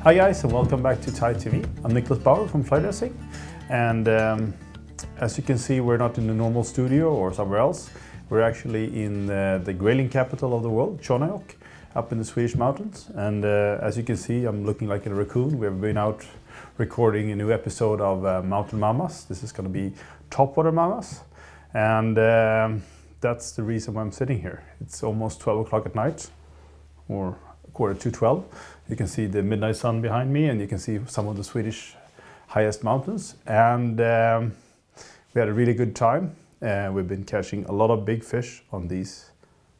Hi guys, and welcome back to Thai TV. I'm Niklaus Bauer from Fly Dressing, and as you can see, we're not in the normal studio or somewhere else. We're actually in the grayling capital of the world, Chonayok, up in the Swedish mountains. And as you can see, I'm looking like a raccoon. We've been out recording a new episode of Mountain Mamas. This is going to be Topwater Mamas, and that's the reason why I'm sitting here. It's almost 12 o'clock at night, or quarter to 12. You can see the midnight sun behind me, and you can see some of the Swedish highest mountains. And we had a really good time. We've been catching a lot of big fish on these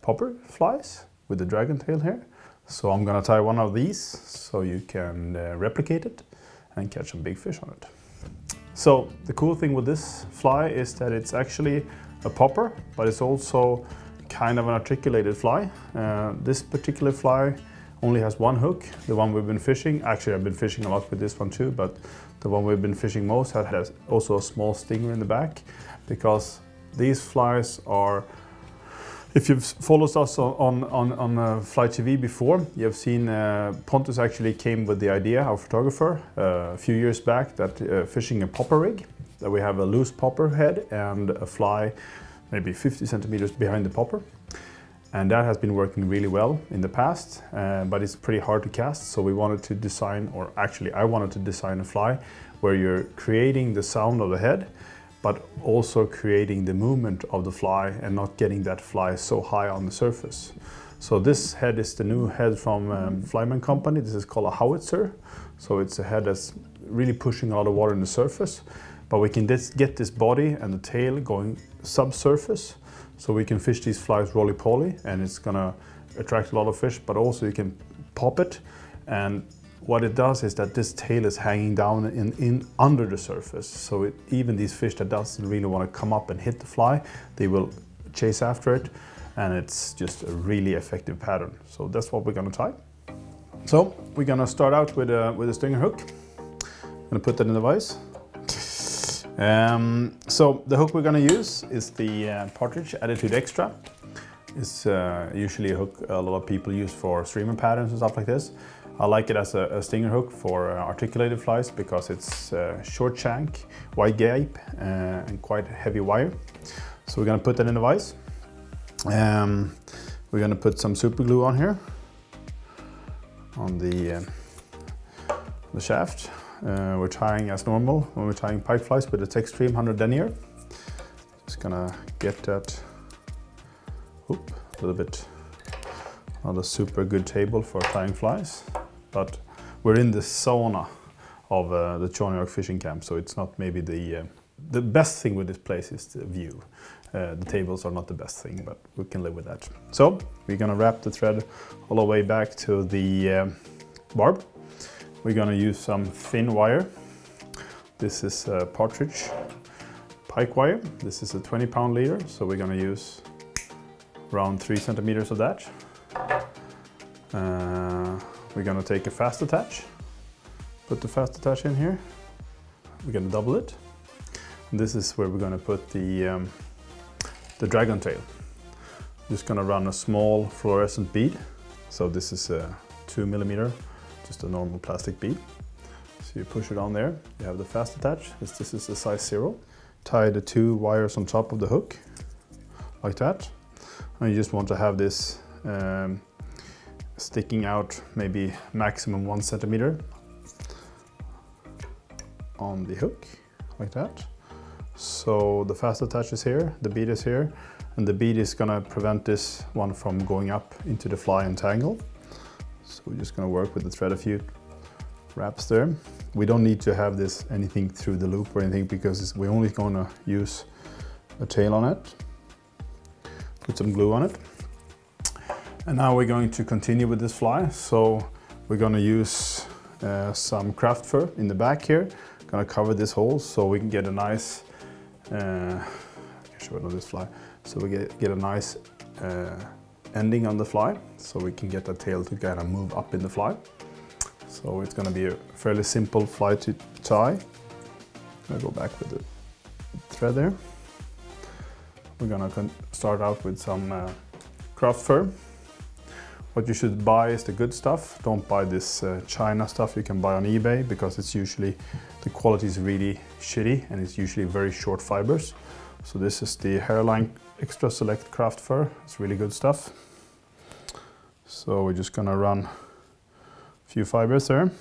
popper flies with the dragon tail here. So I'm gonna tie one of these so you can replicate it and catch some big fish on it. So the cool thing with this fly is that it's actually a popper, but it's also kind of an articulated fly. This particular fly only has one hook, the one we've been fishing. Actually, I've been fishing a lot with this one too, but the one we've been fishing most has also a small stinger in the back, because these flies are, if you've followed us on Fly TV before, you've seen Pontus actually came with the idea, our photographer, a few years back, that fishing a popper rig, that we have a loose popper head and a fly maybe 50 centimeters behind the popper. And that has been working really well in the past, but it's pretty hard to cast. So we wanted to design, or actually I wanted to design a fly where you're creating the sound of the head, but also creating the movement of the fly and not getting that fly so high on the surface. So this head is the new head from Flyman Company. This is called a Howitzer. So it's a head that's really pushing a lot of water in the surface, but we can get this body and the tail going subsurface. So we can fish these flies roly-poly, and it's gonna attract a lot of fish, but also you can pop it. And what it does is that this tail is hanging down in under the surface. So even these fish that doesn't really want to come up and hit the fly, they will chase after it. And it's just a really effective pattern. So that's what we're gonna tie. So we're gonna start out with a stinger hook. I'm gonna put that in the vise. So the hook we're going to use is the Partridge Attitude Extra. It's usually a hook a lot of people use for streamer patterns and stuff like this. I like it as a stinger hook for articulated flies because it's short shank, wide gape, and quite heavy wire. So we're going to put that in the vise. We're going to put some super glue on here, on the shaft. We're tying as normal when we're tying pike flies with the Textreme 100 denier. Just gonna get that a little bit, not a super good table for tying flies, but we're in the sauna of the Chonayok fishing camp, so it's not maybe the best thing with this place is the view. The tables are not the best thing, but we can live with that. So we're gonna wrap the thread all the way back to the barb. We're gonna use some thin wire. This is a Partridge pike wire. This is a 20-pound leader, so we're gonna use around 3 centimeters of that. We're gonna take a fast attach, put the fast attach in here. We're gonna double it. And this is where we're gonna put the dragon tail. Just gonna run a small fluorescent bead. So this is a 2 millimeter. Just a normal plastic bead. So you push it on there, you have the fast attach. This is a size 0. Tie the 2 wires on top of the hook, like that. And you just want to have this sticking out maybe maximum 1 centimeter on the hook, like that. So the fast attach is here, the bead is here, and the bead is gonna prevent this one from going up into the fly and tangle. So we're just going to work with the thread a few wraps there. We don't need to have this anything through the loop or anything, because we're only going to use a tail on it. Put some glue on it. And now we're going to continue with this fly. So we're going to use some craft fur in the back here. Going to cover this hole so we can get a nice, I can show it on this fly. So we get a nice ending on the fly, so we can get the tail to kind of move up in the fly. So it's going to be a fairly simple fly to tie. I'll go back with the thread there. We're going to start out with some craft fur. What you should buy is the good stuff. Don't buy this China stuff you can buy on eBay, because it's usually, the quality is really shitty and it's usually very short fibers. So this is the Hairline Extra Select Craft Fur. It's really good stuff. So we're just gonna run a few fibers there.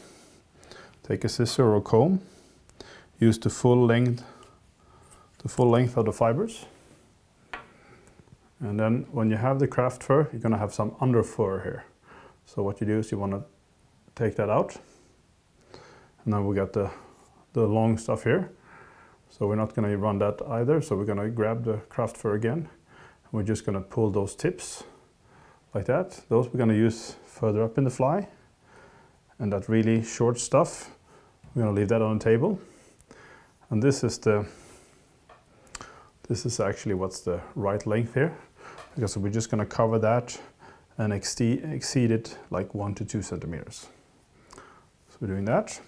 Take a scissor or a comb. Use the full length of the fibers. And then when you have the craft fur, you're gonna have some under fur here. So what you do is you wanna take that out. And then we got the long stuff here. So we're not gonna run that either. So we're gonna grab the craft fur again. And we're just gonna pull those tips like that. Those we're gonna use further up in the fly. And that really short stuff, we're gonna leave that on the table. And this is actually what's the right length here, because we're just going to cover that and exceed it like 1 to 2 centimeters. So we're doing that.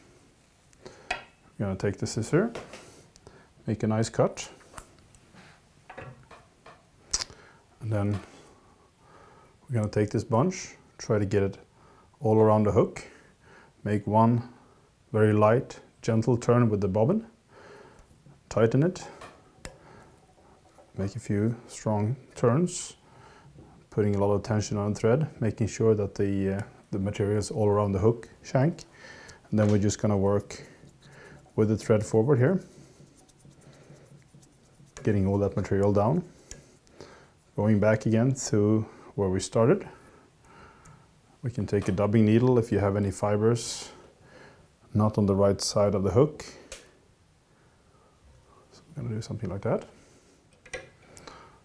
We're going to take the scissor, make a nice cut, and then we're going to take this bunch, try to get it all around the hook, make one very light, gentle turn with the bobbin, tighten it, make a few strong turns, putting a lot of tension on the thread, making sure that the material is all around the hook shank. And then we're just going to work with the thread forward here, getting all that material down, going back again to where we started. We can take a dubbing needle if you have any fibers not on the right side of the hook. So we're going to do something like that.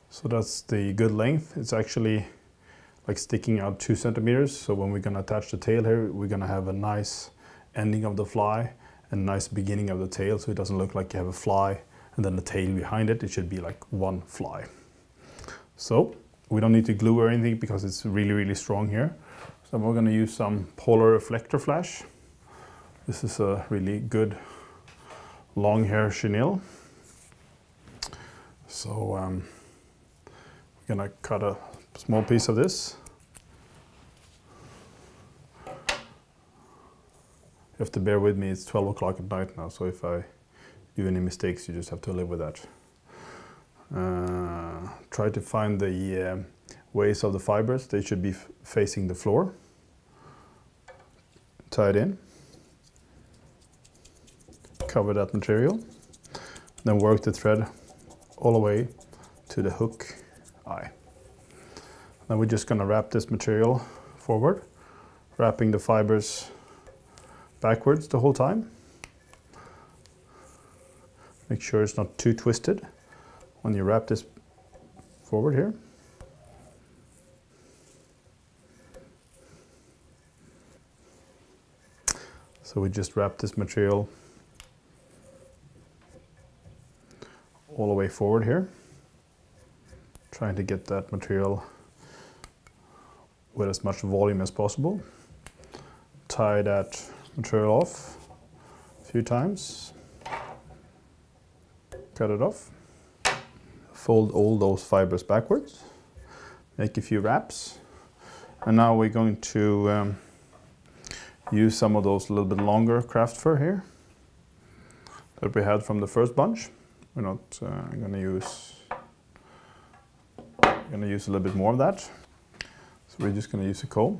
So that's the good length. It's actually like sticking out 2 centimeters. So when we're going to attach the tail here, we're going to have a nice ending of the fly and a nice beginning of the tail. So it doesn't look like you have a fly and then the tail behind it. It should be like one fly. So we don't need to glue or anything because it's really, really strong here. So we're going to use some polar reflector flash. This is a really good long hair chenille. So we're gonna cut a small piece of this. You have to bear with me, it's 12 o'clock at night now, so if I do any mistakes, you just have to live with that. Try to find the ways of the fibers. They should be facing the floor. Tie it in. Cover that material. Then work the thread all the way to the hook eye. Then we're just going to wrap this material forward, wrapping the fibers backwards the whole time. Make sure it's not too twisted when you wrap this forward here. So we just wrap this material all the way forward here, trying to get that material with as much volume as possible. Tie that material off a few times, cut it off, fold all those fibers backwards, make a few wraps, and now we're going to use some of those a little bit longer craft fur here that we had from the first bunch. We're not going to use a little bit more of that. So we're just going to use a comb.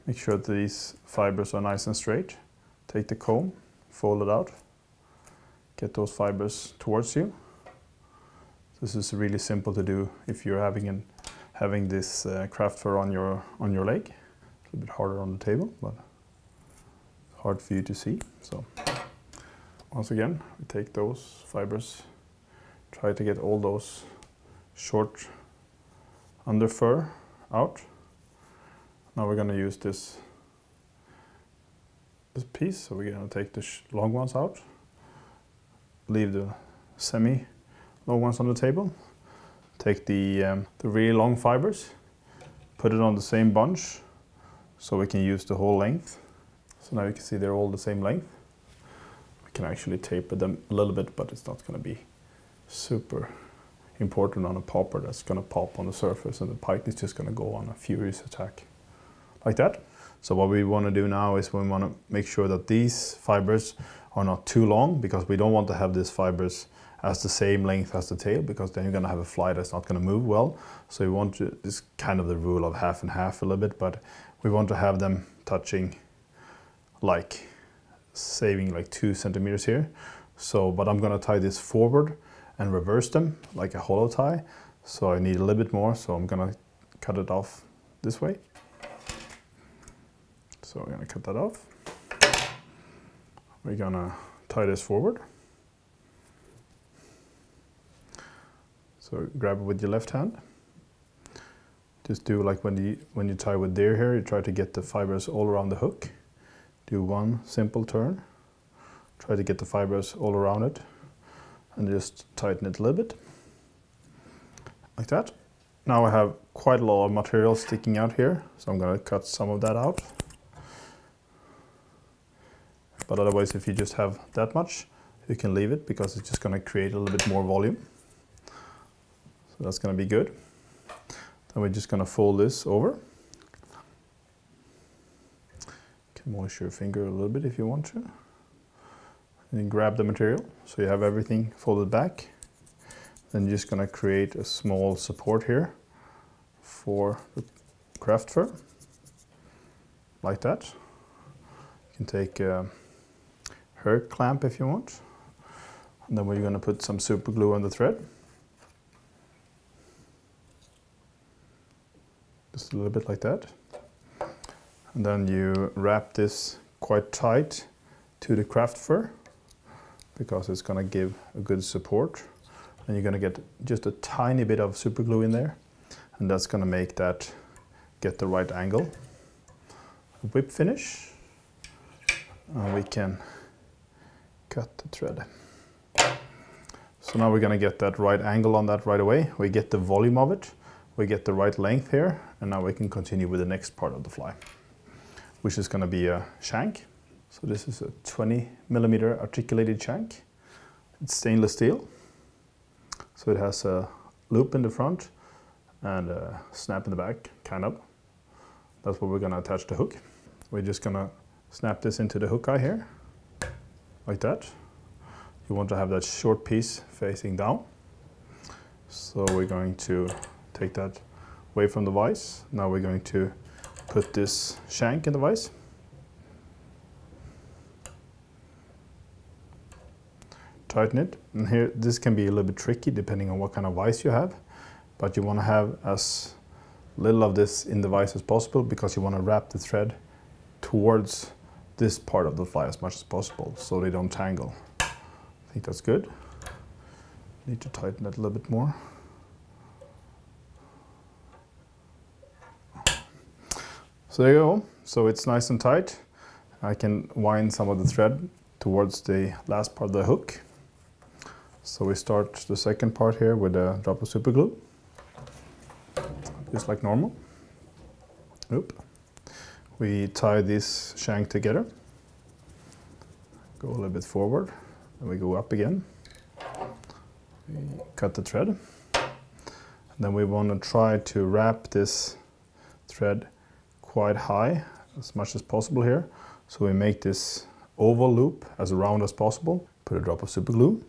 Make sure that these fibers are nice and straight. Take the comb, fold it out, get those fibers towards you. This is really simple to do if you're having this craft fur on your leg. It's a bit harder on the table, but hard for you to see. So once again, we take those fibers, try to get all those short under fur out. Now we're going to use this piece, so we're going to take the long ones out, leave the semi long ones on the table, take the really long fibers, put it on the same bunch so we can use the whole length. So now you can see they're all the same length. We can actually taper them a little bit, but it's not going to be super important on a popper that's going to pop on the surface, and the pike is just going to go on a furious attack. like that. So what we want to do now is we want to make sure that these fibers are not too long, because we don't want to have these fibers as the same length as the tail, because then you're going to have a fly that's not going to move well. So we want to, this is kind of the rule of half and half a little bit, but we want to have them touching, like saving like 2 centimeters here. So, but I'm going to tie this forward and reverse them like a hollow tie. So I need a little bit more, so I'm going to cut it off this way. So we're going to cut that off. We're going to tie this forward. So grab it with your left hand. Just do like when you tie with deer hair, you try to get the fibers all around the hook. Do one simple turn. Try to get the fibers all around it and just tighten it a little bit. Like that. Now I have quite a lot of material sticking out here, so I'm going to cut some of that out. But otherwise, if you just have that much, you can leave it, because it's just going to create a little bit more volume. So that's going to be good. Then we're just going to fold this over. You can moisten your finger a little bit if you want to. And then grab the material, so you have everything folded back. Then you're just going to create a small support here for the craft fur, like that. You can take a hair clamp if you want. And then we're going to put some super glue on the thread. Just a little bit like that. And then you wrap this quite tight to the craft fur, because it's going to give a good support. And you're going to get just a tiny bit of super glue in there, and that's going to make that get the right angle. A whip finish, and we can cut the thread. So now we're going to get that right angle on that right away. We get the volume of it, we get the right length here, and now we can continue with the next part of the fly, which is going to be a shank. So this is a 20mm articulated shank. It's stainless steel. So it has a loop in the front and a snap in the back, kind of. That's what we're going to attach the hook. We're just going to snap this into the hook eye here, like that. You want to have that short piece facing down. So we're going to take that away from the vise. Now we're going to put this shank in the vise. Tighten it, and here this can be a little bit tricky depending on what kind of vise you have, but you want to have as little of this in the vise as possible, because you want to wrap the thread towards this part of the fly as much as possible so they don't tangle. I think that's good. Need to tighten that a little bit more. So there you go. So it's nice and tight. I can wind some of the thread towards the last part of the hook. So we start the second part here with a drop of super glue, just like normal. Oop. We tie this shank together, go a little bit forward, and we go up again. We cut the thread, and then we want to try to wrap this thread quite high, as much as possible here. So we make this oval loop as round as possible. Put a drop of super glue.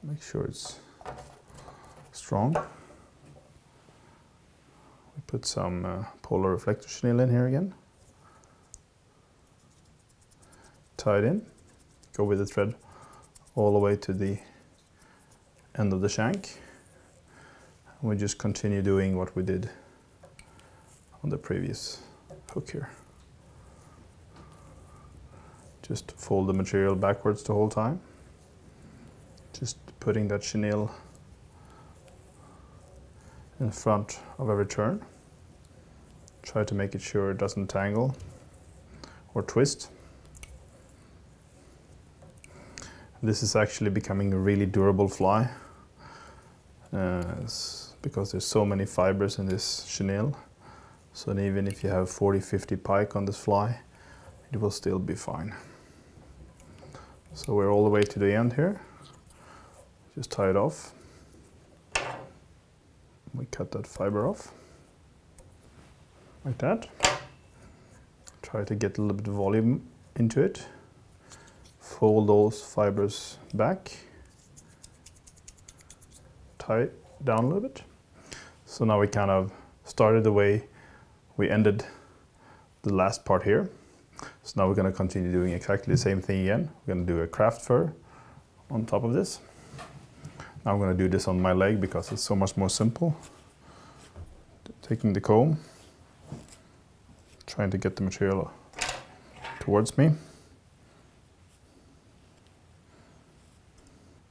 Make sure it's strong. We put some polar reflector chenille in here again. Tie it in. Go with the thread all the way to the end of the shank. And we just continue doing what we did on the previous hook here. Just fold the material backwards the whole time. Just putting that chenille in front of every turn. Try to make it sure it doesn't tangle or twist. This is actually becoming a really durable fly, because there's so many fibers in this chenille. So even if you have 40-50 pike on this fly, it will still be fine. So we're all the way to the end here. Just tie it off. We cut that fiber off. like that. Try to get a little bit of volume into it. Fold those fibers back. Tie it down a little bit. So now we kind of started the way we ended the last part here. So now we're going to continue doing exactly the same thing again. We're going to do a craft fur on top of this. Now I'm going to do this on my leg because it's so much more simple. Taking the comb, trying to get the material towards me.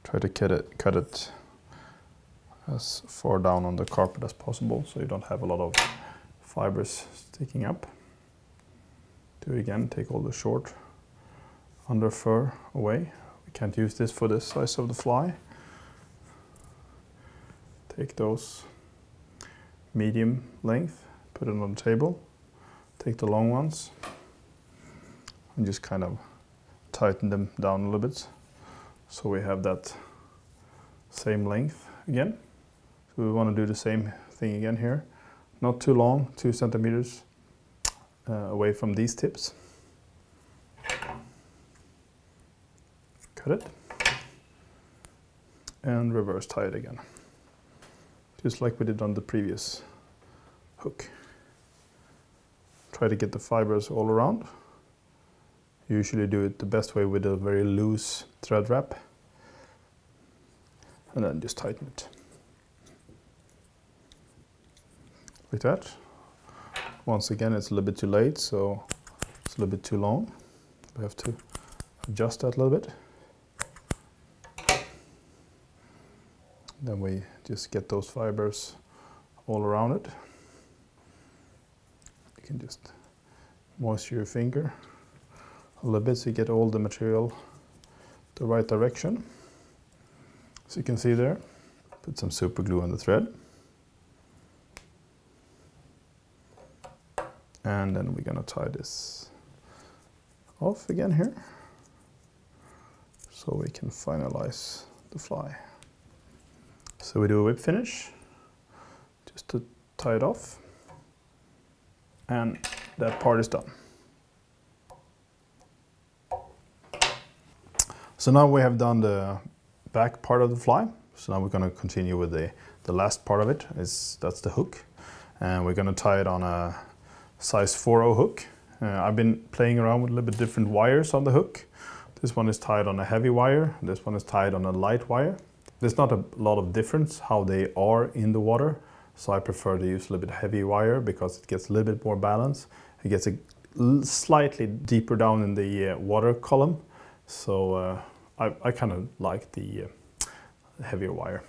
Try to cut it as far down on the carpet as possible so you don't have a lot of fibers sticking up. Do it again, take all the short under fur away. We can't use this for the size of the fly. Take those medium length, put it on the table. Take the long ones and just kind of tighten them down a little bit so we have that same length again. So we want to do the same thing again here. Not too long, 2 centimeters away from these tips. Cut it and reverse tie it again. Just like we did on the previous hook. Try to get the fibers all around. Usually do it the best way with a very loose thread wrap. And then just tighten it. Like that. Once again, it's a little bit too late, so it's a little bit too long. We have to adjust that a little bit. Then we just get those fibers all around it. You can just moisten your finger a little bit so you get all the material the right direction. So you can see there, put some super glue on the thread. And then we're going to tie this off again here so we can finalize the fly. So we do a whip finish just to tie it off, and that part is done. So now we have done the back part of the fly. So now we're going to continue with the last part of it. That's the hook, and we're going to tie it on a size 4/0 hook. I've been playing around with a little bit different wires on the hook. This one is tied on a heavy wire. This one is tied on a light wire. There's not a lot of difference how they are in the water, so I prefer to use a little bit heavy wire because it gets a little bit more balance. It gets slightly deeper down in the water column, so I kind of like the heavier wire.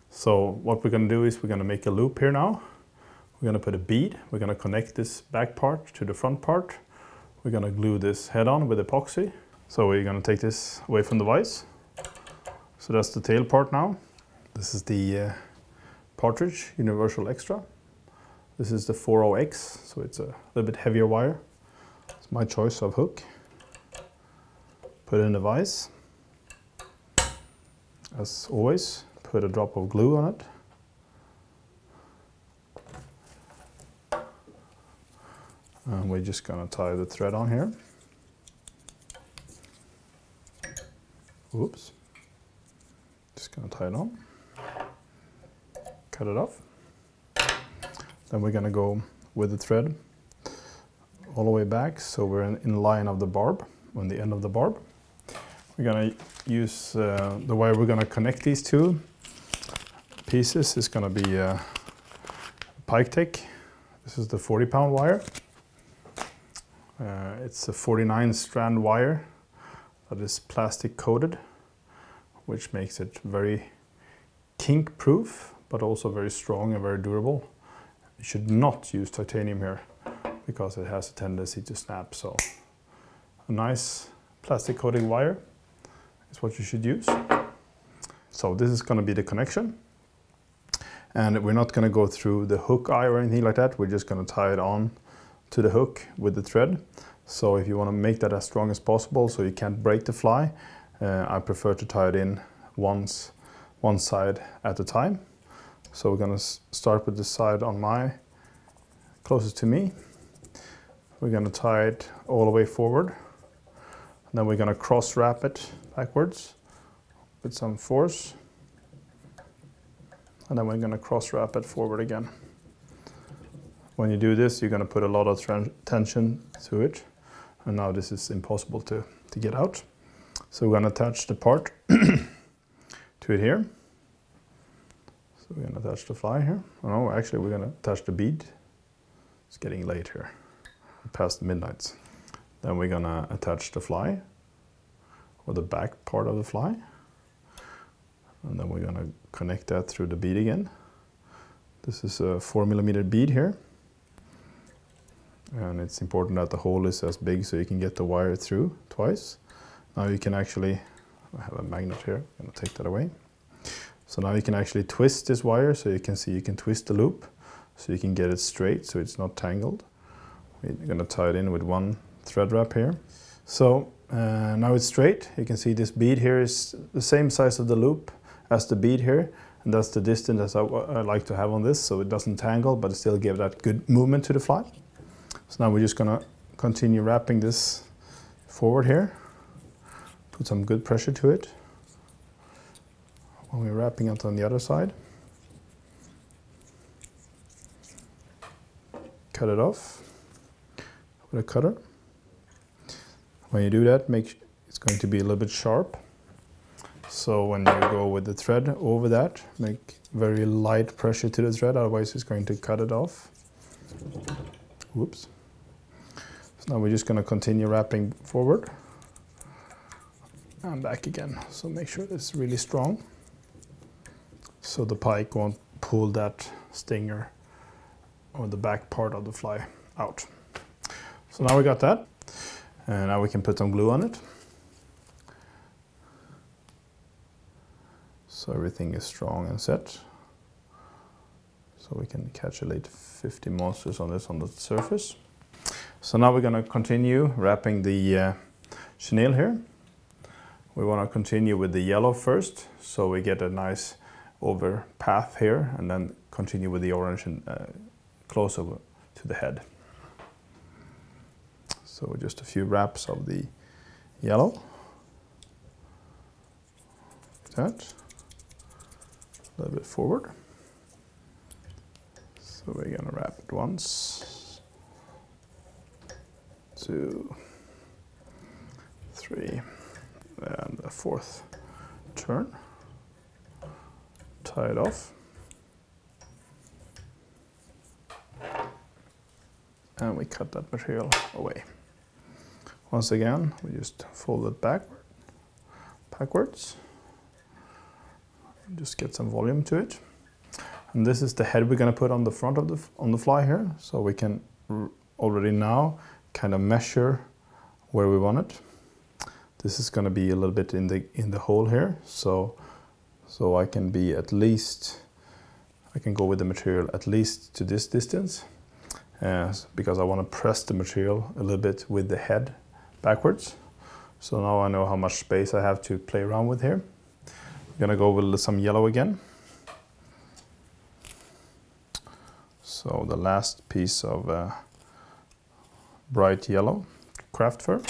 So what we're going to do is we're going to make a loop here now. We're going to put a bead. We're going to connect this back part to the front part. We're going to glue this head on with epoxy. So we're going to take this away from the vise. So that's the tail part now. This is the Partridge Universal Extra. This is the 4/0X, so it's a little bit heavier wire. It's my choice of hook. Put it in the vise. As always, put a drop of glue on it. And we're just going to tie the thread on here. Oops. Just going to tie it on. Cut it off. Then we're going to go with the thread all the way back, so we're in line of the barb, on the end of the barb. We're going to use the wire we're going to connect these two pieces is going to be a pike tape. This is the 40-pound wire. It's a 49 strand wire that is plastic coated, which makes it very kink proof, but also very strong and very durable. You should not use titanium here because it has a tendency to snap. So a nice plastic coating wire is what you should use. So this is going to be the connection. And we're not going to go through the hook eye or anything like that. We're just going to tie it on to the hook with the thread. So if you want to make that as strong as possible so you can't break the fly, I prefer to tie it in one side at a time. So we're going to start with the side on my closest to me. We're going to tie it all the way forward. And then we're going to cross wrap it backwards with some force. And then we're going to cross wrap it forward again. When you do this, you're going to put a lot of tension to it. And now this is impossible to get out. So we're going to attach the part to it here. So we're going to attach the fly here. Oh, no, actually we're going to attach the bead. It's getting late here, past midnight. Then we're going to attach the fly, or the back part of the fly. And then we're going to connect that through the bead again. This is a 4mm bead here. And it's important that the hole is as big so you can get the wire through twice. Now you can actually, I have a magnet here, I'm going to take that away. So now you can actually twist this wire, so you can see you can twist the loop so you can get it straight so it's not tangled. We're going to tie it in with one thread wrap here. So now it's straight. You can see this bead here is the same size of the loop as the bead here, and that's the distance as I like to have on this, so it doesn't tangle but still give that good movement to the fly. So now we're just going to continue wrapping this forward here. Put some good pressure to it when we're wrapping it on the other side. Cut it off with a cutter. When you do that, it's going to be a little bit sharp. So when you go with the thread over that, make very light pressure to the thread, otherwise it's going to cut it off. Whoops. So now we're just going to continue wrapping forward and back again. So make sure it's really strong, so the pike won't pull that stinger or the back part of the fly out. So now we got that, and now we can put some glue on it. So everything is strong and set. So we can catch a late 50 monsters on this on the surface. So now we're going to continue wrapping the chenille here. We want to continue with the yellow first, so we get a nice over path here, and then continue with the orange and closer to the head. So just a few wraps of the yellow. Like that. A little bit forward. So we're going to wrap it once, 2, 3, and a fourth turn. Tie it off. And we cut that material away. Once again, we just fold it backwards. Just get some volume to it. And this is the head we're going to put on the front of the fly here, so we can already now kind of measure where we want it. This is going to be a little bit in the hole here, so I can be at least, I can go with the material at least to this distance, because I want to press the material a little bit with the head backwards. So now I know how much space I have to play around with here. I'm going to go with some yellow again. So the last piece of bright yellow craft fur.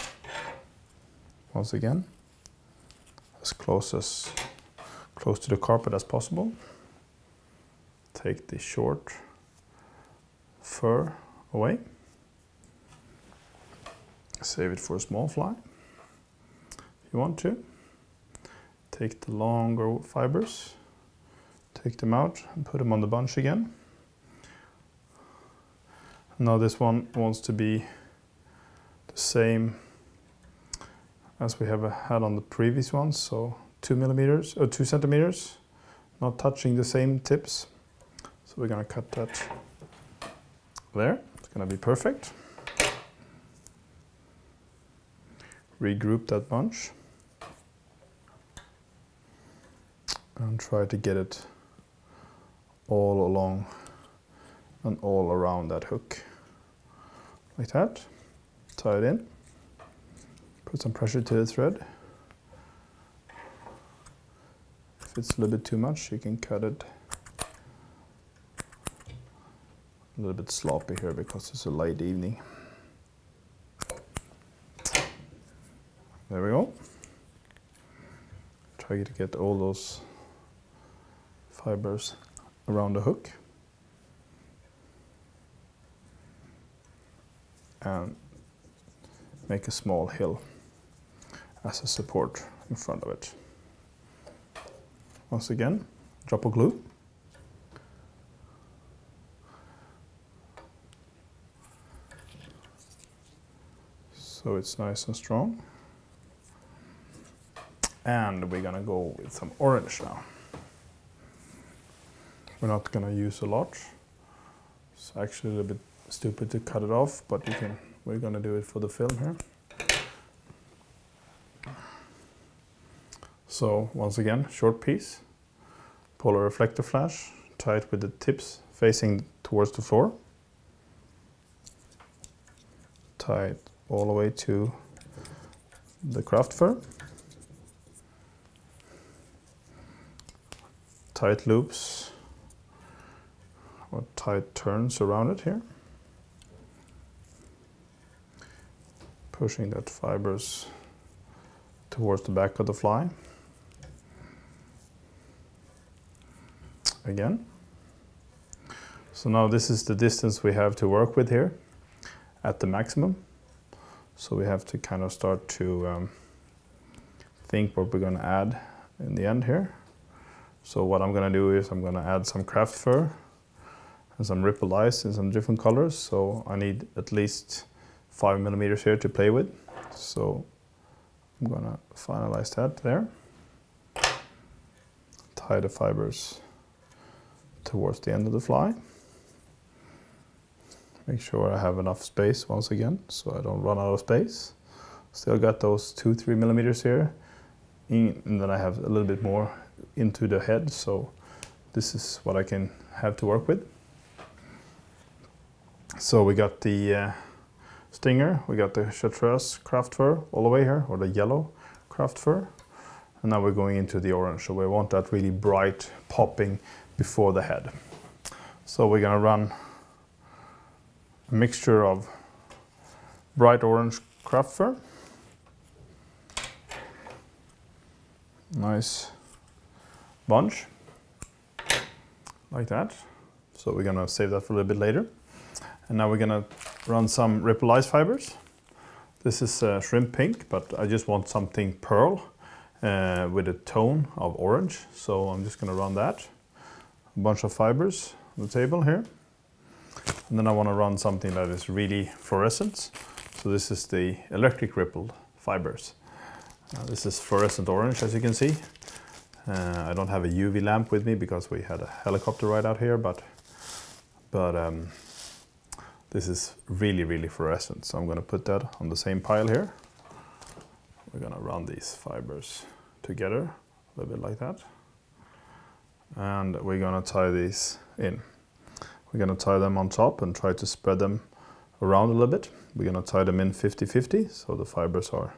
Once again, as close to the carpet as possible. Take the short fur away. Save it for a small fly, if you want to. Take the longer fibers, take them out and put them on the bunch again. Now this one wants to be the same as we have had on the previous ones, so 2 millimeters or 2 centimeters, not touching the same tips. So we're going to cut that there. It's going to be perfect. Regroup that bunch and try to get it all along and all around that hook. Like that. Tie it in. Put some pressure to the thread. If it's a little bit too much, you can cut it a little bit sloppy here because it's a late evening. There we go. Try to get all those fibers around the hook. And make a small hill as a support in front of it. Once again, drop of glue. So it's nice and strong. And we're gonna go with some orange now. We're not gonna use a lot. It's actually a little bit stupid to cut it off, but we're gonna do it for the film here. So once again, short piece, polar reflector flash, tie it with the tips facing towards the floor. Tie it all the way to the craft fur. Tight loops or tight turns around it here. Pushing that fibers towards the back of the fly. Again. So now this is the distance we have to work with here at the maximum. So we have to kind of start to think what we're going to add in the end here. So what I'm going to do is I'm going to add some craft fur and some rippled ice in some different colors. So I need at least 5 millimeters here to play with. So I'm going to finalize that there. Tie the fibers towards the end of the fly. Make sure I have enough space once again, so I don't run out of space. Still got those 2-3 millimeters here, and then I have a little bit more into the head, so this is what I can have to work with. So we got the stinger, we got the chartreuse craft fur all the way here, or the yellow craft fur, and now we're going into the orange, so we want that really bright popping before the head. So we're gonna run a mixture of bright orange craft fur, nice bunch like that. So we're gonna save that for a little bit later. And now we're gonna run some ripple ice fibers. This is shrimp pink, but I just want something pearl with a tone of orange. So I'm just gonna run that. A bunch of fibers on the table here. And then I want to run something that is really fluorescent. So this is the electric rippled fibers. This is fluorescent orange, as you can see. I don't have a UV lamp with me because we had a helicopter right out here, but this is really, really fluorescent. So I'm going to put that on the same pile here. We're going to run these fibers together, a little bit like that. And we're going to tie these in. We're going to tie them on top and try to spread them around a little bit. We're going to tie them in 50-50, so the fibers are...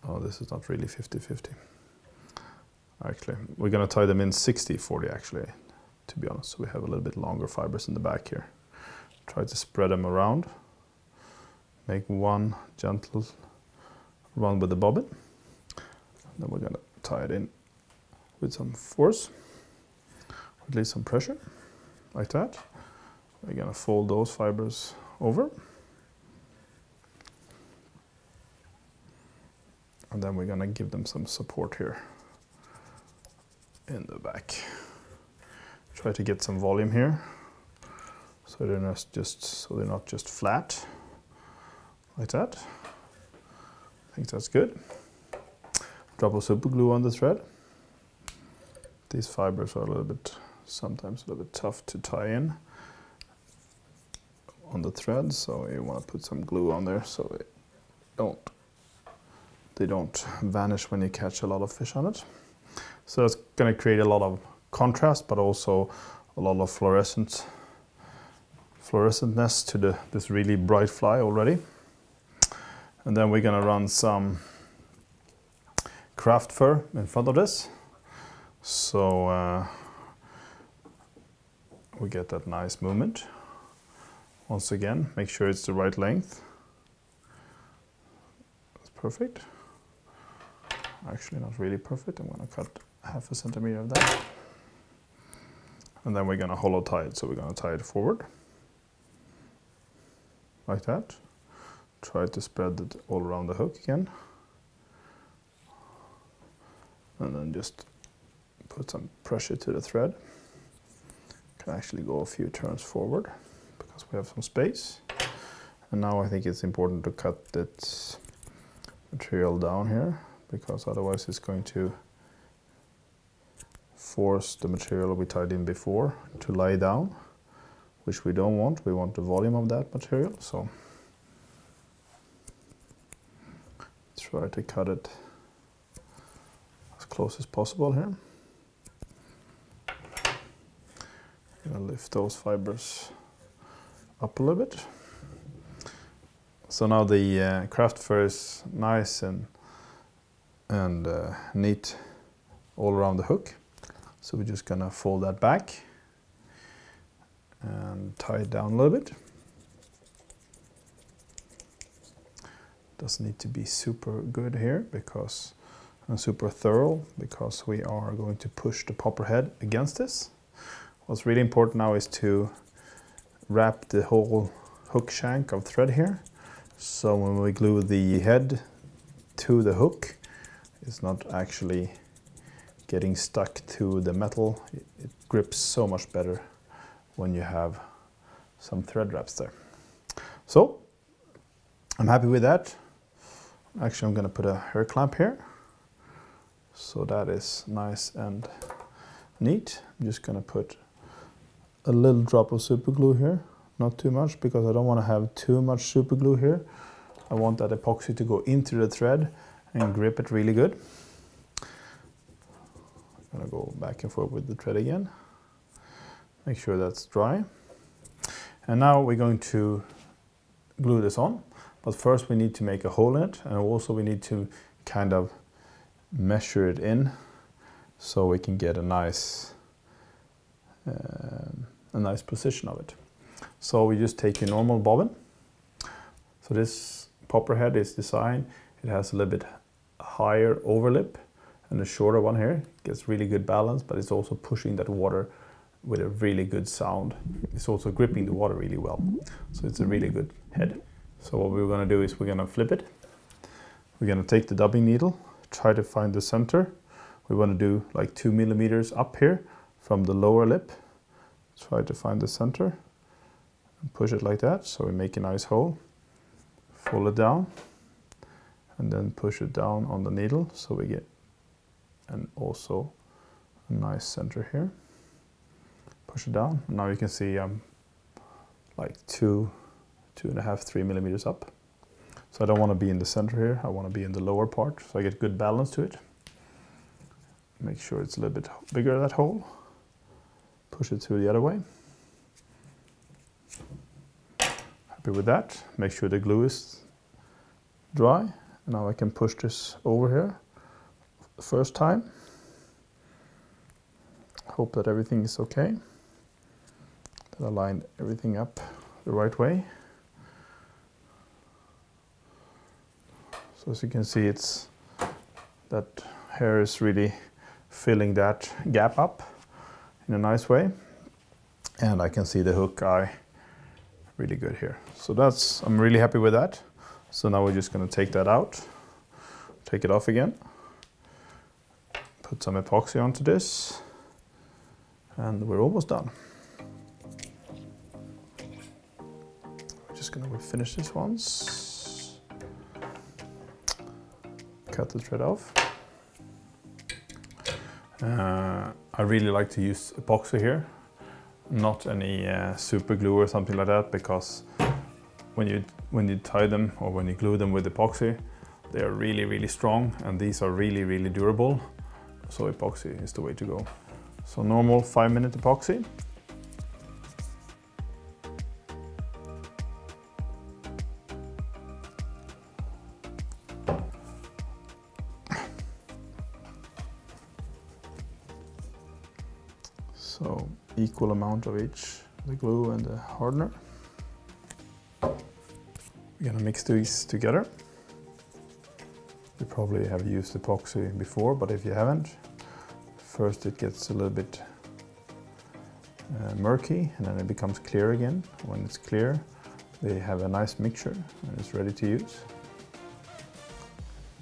Oh, this is not really 50-50. Actually, we're going to tie them in 60-40 actually, to be honest. So we have a little bit longer fibers in the back here. Try to spread them around. Make one gentle run with the bobbin. Then we're going to tie it in with some force, or at least some pressure. Like that. We're going to fold those fibers over. And then we're going to give them some support here in the back. Try to get some volume here, so they're not just flat like that. I think that's good. Drop of super glue on the thread. These fibers are a little bit, sometimes a little bit tough to tie in on the thread, so you want to put some glue on there so they don't vanish when you catch a lot of fish on it. So that's going to create a lot of contrast, but also a lot of fluorescentness to this really bright fly already. And then we're going to run some craft fur in front of this. So we get that nice movement. Once again, make sure it's the right length. That's perfect. Actually not really perfect. I'm going to cut 0.5 centimeter of that. And then we're going to hollow tie it. So we're going to tie it forward. Like that. Try to spread it all around the hook again. And then just put some pressure to the thread. Can actually go a few turns forward because we have some space. And now I think it's important to cut that material down here, because otherwise it's going to force the material we tied in before to lie down, which we don't want. We want the volume of that material, so try to cut it as close as possible here. I'm gonna lift those fibers up a little bit. So now the craft fur is nice and neat all around the hook. So we're just gonna fold that back and tie it down a little bit. Doesn't need to be super good here because and super thorough, because we are going to push the popper head against this. What's really important now is to wrap the whole hook shank of thread here. So when we glue the head to the hook, it's not actually getting stuck to the metal. It grips so much better when you have some thread wraps there. So I'm happy with that. Actually, I'm going to put a hair clamp here. So that is nice and neat. I'm just going to put a little drop of super glue here. Not too much, because I don't want to have too much super glue here. I want that epoxy to go into the thread and grip it really good. I'm going to go back and forth with the thread again. Make sure that's dry. And now we're going to glue this on. But first we need to make a hole in it, and also we need to kind of measure it in so we can get a nice position of it. So we just take a normal bobbin. So this popper head is designed, it has a little bit higher overlip, and the shorter one here gets really good balance, but it's also pushing that water with a really good sound. It's also gripping the water really well. So it's a really good head. So what we're going to do is we're going to flip it. We're going to take the dubbing needle, try to find the center. We want to do like 2 millimeters up here from the lower lip. Try to find the center and push it like that. So we make a nice hole. Fold it down and then push it down on the needle so we get and also a nice center here. Push it down. Now you can see I'm like 2.5, 3 millimeters up. So I don't want to be in the center here. I want to be in the lower part so I get good balance to it. Make sure it's a little bit bigger, that hole. Push it through the other way. Happy with that. Make sure the glue is dry. Now I can push this over here the first time. Hope that everything is okay. That I lined everything up the right way. So as you can see, it's that hair is really filling that gap up in a nice way. And I can see the hook eye really good here. So I'm really happy with that. So now we're just going to take that out, take it off again, put some epoxy onto this, and we're almost done. We're just going to finish this once. Cut the thread off. I really like to use epoxy here, not any super glue or something like that, because when you tie them or when you glue them with epoxy, they are really, really strong, and these are really, really durable. So epoxy is the way to go. So normal 5-minute epoxy. So equal amount of each, the glue and the hardener. We're gonna mix these together. You probably have used epoxy before, but if you haven't, first it gets a little bit murky and then it becomes clear again. When it's clear, they have a nice mixture and it's ready to use.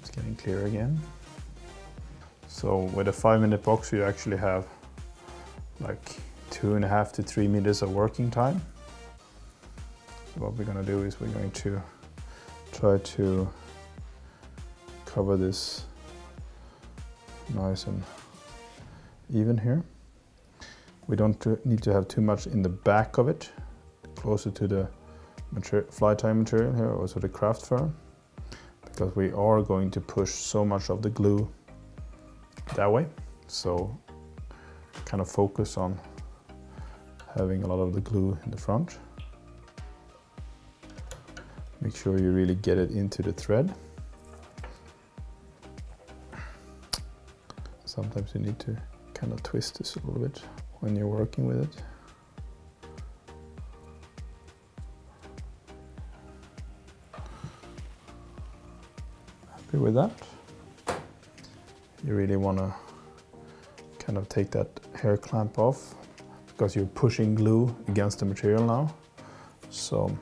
It's getting clear again. So with a 5-minute epoxy, you actually have like 2.5 to 3 minutes of working time. So what we're going to do is we're going to try to cover this nice and even here. We don't need to have too much in the back of it, closer to the fly tie material here, also the craft fern, because we are going to push so much of the glue that way. So kind of focus on having a lot of the glue in the front. Make sure you really get it into the thread. Sometimes you need to kind of twist this a little bit when you're working with it. Happy with that? You really want to kind of take that hair clamp off because you're pushing glue against the material now. So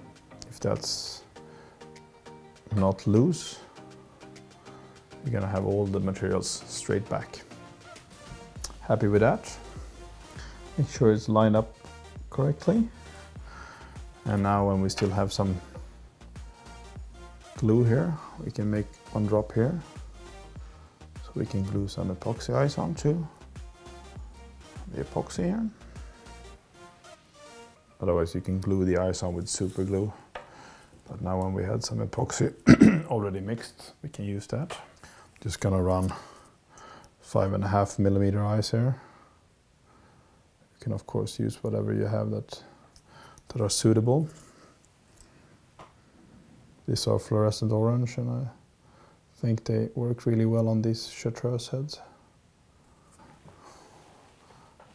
if that's not loose, you're gonna have all the materials straight back. Happy with that? Make sure it's lined up correctly. And now when we still have some glue here, we can make one drop here. So we can glue some epoxy ice onto the epoxy here. Otherwise you can glue the ice on with super glue. But now when we had some epoxy already mixed, we can use that. Just gonna run 5.5 millimeter ice here. You can of course use whatever you have that are suitable. These are fluorescent orange and I think they work really well on these chartreuse heads.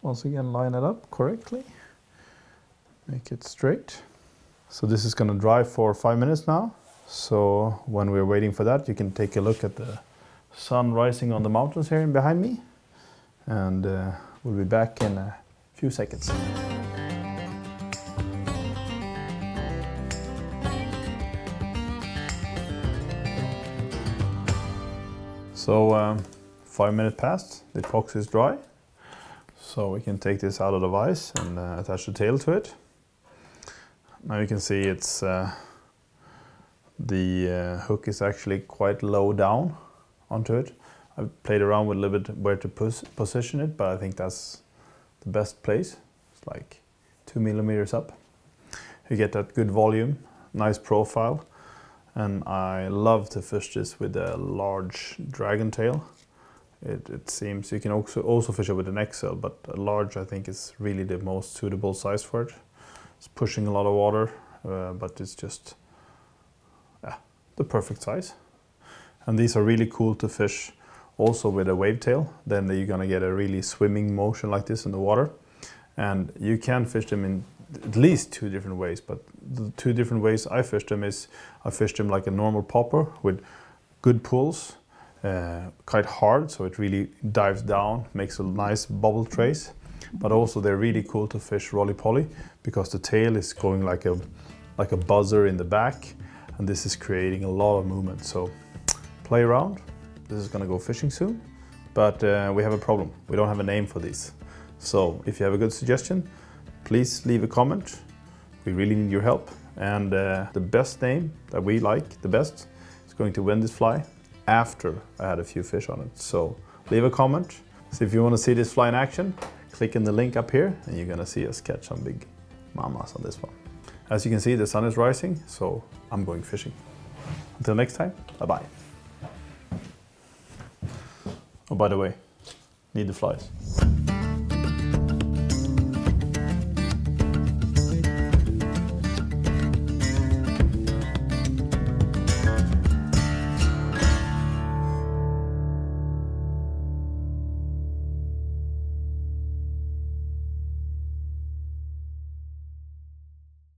Once again, line it up correctly. Make it straight. So this is going to dry for 5 minutes now. So when we're waiting for that, you can take a look at the sun rising on the mountains here behind me. And we'll be back in a few seconds. So 5 minutes passed, the epoxy is dry. So we can take this out of the vise and attach the tail to it. Now you can see it's the hook is actually quite low down onto it. I've played around with a little bit where to position it, but I think that's the best place. It's like 2 millimeters up. You get that good volume, nice profile, and I love to fish this with a large dragon tail. It seems you can also fish it with an XL, but a large I think is really the most suitable size for it. It's pushing a lot of water, but it's just the perfect size. And these are really cool to fish also with a wave tail. Then you're gonna get a really swimming motion like this in the water. And you can fish them in at least 2 different ways, but the 2 different ways I fish them is I fish them like a normal popper with good pulls, quite hard, so it really dives down, makes a nice bubble trace. But also they're really cool to fish roly-poly because the tail is going like a buzzer in the back, and this is creating a lot of movement. So play around. This is gonna go fishing soon, but we have a problem. We don't have a name for these. So if you have a good suggestion, please leave a comment. We really need your help. And the best name that we like the best is going to win this fly after I had a few fish on it. So leave a comment. So if you want to see this fly in action, click in the link up here and you're gonna see us catch some big mamas on this one. As you can see, the sun is rising, so I'm going fishing. Until next time, bye-bye. Oh, by the way, need the flies.